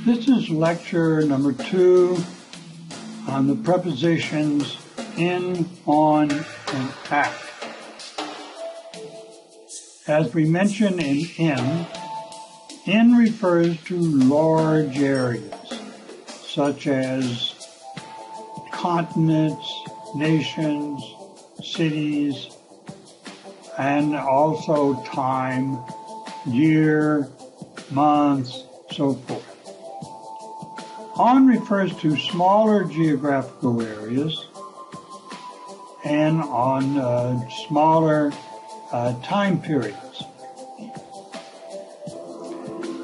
This is lecture number 2 on the prepositions in, on, and at. As we mentioned in refers to large areas, such as continents, nations, cities, and also time, year, months, so forth. On refers to smaller geographical areas and on smaller time periods.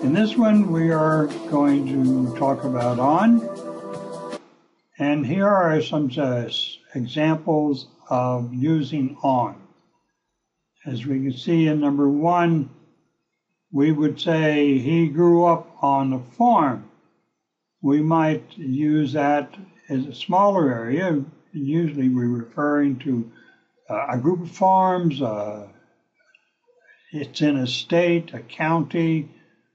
In this one, we are going to talk about on, and here are some examples of using on. As we can see in number 1, we would say he grew up on a farm. We might use that as a smaller area. Usually we're referring to a group of farms. It's in a state, a county,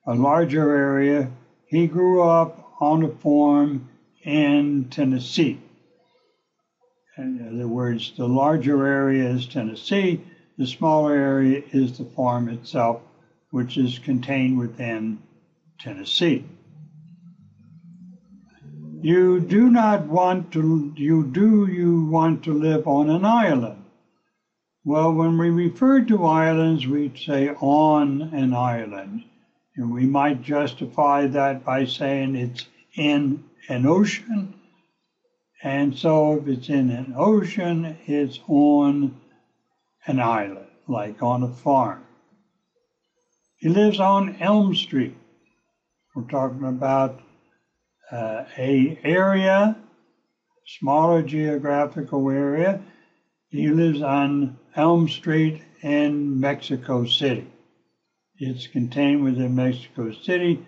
a larger area. He grew up on a farm in Tennessee. In other words, the larger area is Tennessee. The smaller area is the farm itself, which is contained within Tennessee. You want to live on an island? Well, when we refer to islands, we'd say on an island. And we might justify that by saying it's in an ocean. And so if it's in an ocean, it's on an island, like on a farm. He lives on Elm Street. We're talking about a area, smaller geographical area. He lives on Elm Street in Mexico City. It's contained within Mexico City,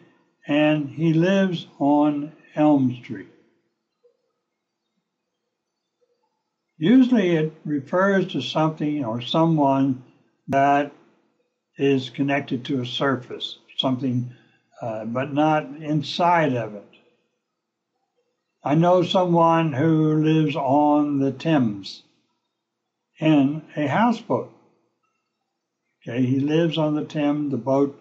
and he lives on Elm Street. Usually it refers to something or someone that is connected to a surface, something, but not inside of it. I know someone who lives on the Thames in a houseboat. Okay, he lives on the Thames. The boat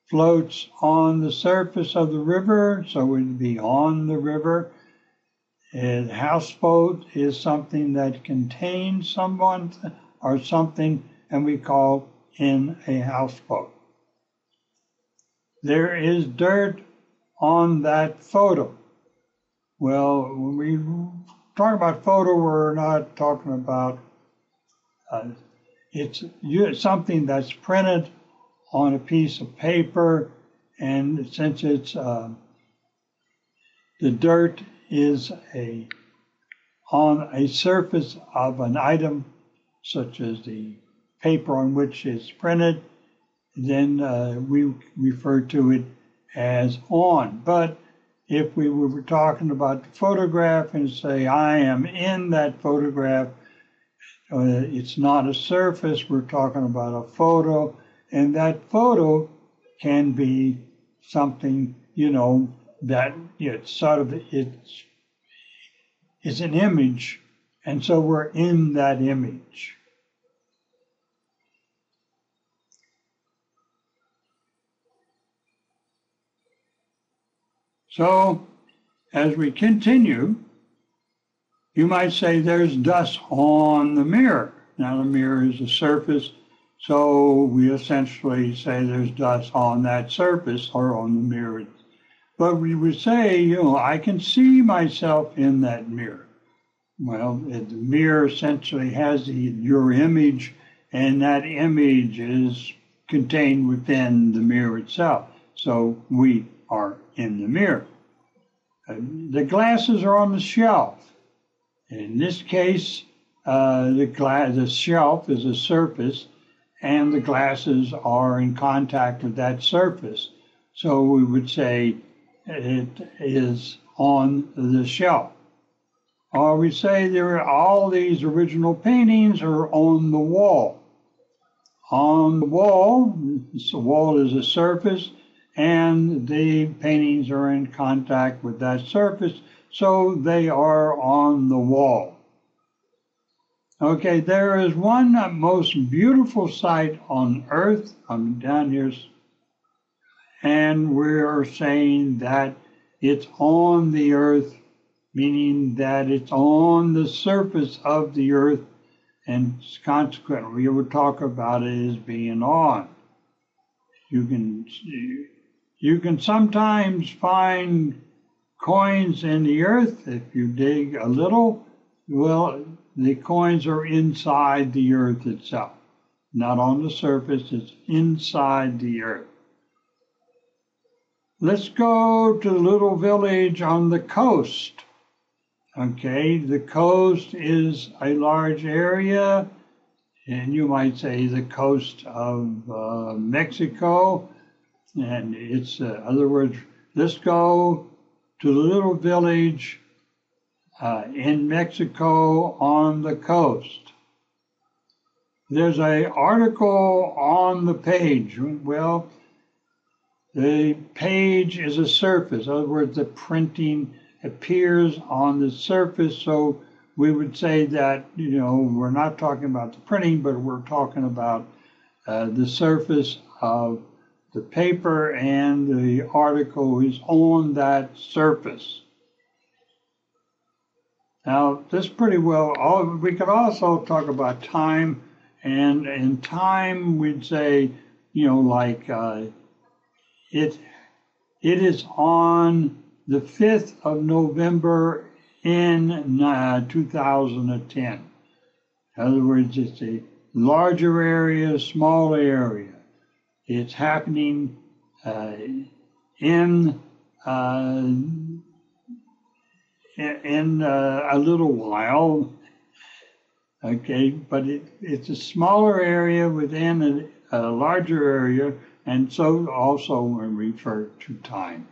floats on the surface of the river, so it would be on the river. A houseboat is something that contains someone or something, and we call in a houseboat. There is dirt on that photo. Well, when we talk about photo, we're not talking about it's something that's printed on a piece of paper, and since it's the dirt is on a surface of an item, such as the paper on which it's printed, then we refer to it as on. But if we were talking about the photograph and say, I am in that photograph, it's not a surface, we're talking about a photo, and that photo can be something, that it's an image, and so we're in that image. So, as we continue, you might say there's dust on the mirror. Now, the mirror is a surface, so we essentially say there's dust on that surface or on the mirror. But we would say, I can see myself in that mirror. Well, the mirror essentially has your image, and that image is contained within the mirror itself. So we are in the mirror. The glasses are on the shelf. In this case, the shelf is a surface, and the glasses are in contact with that surface. So we would say it is on the shelf. Or we say there are all these original paintings are on the wall. On the wall is a surface, and the paintings are in contact with that surface, so they are on the wall. Okay, there is one most beautiful sight on earth. I'm down here, and we're saying that it's on the earth, meaning that it's on the surface of the earth, and consequently we would talk about it as being on. You can sometimes find coins in the earth if you dig a little. Well, the coins are inside the earth itself, not on the surface, it's inside the earth. Let's go to the little village on the coast. Okay, the coast is a large area, and you might say the coast of Mexico. And it's, in other words, let's go to the little village in Mexico on the coast. There's an article on the page. Well, the page is a surface. In other words, the printing appears on the surface. So we would say that, we're not talking about the printing, but we're talking about the surface of the paper, and the article is on that surface. Now, this pretty well, we could also talk about time, and in time we'd say, it is on the 5th of November in 2010. In other words, it's a larger area, small area. It's happening in a little while, okay, but it's a smaller area within a larger area, and so also we refer to time.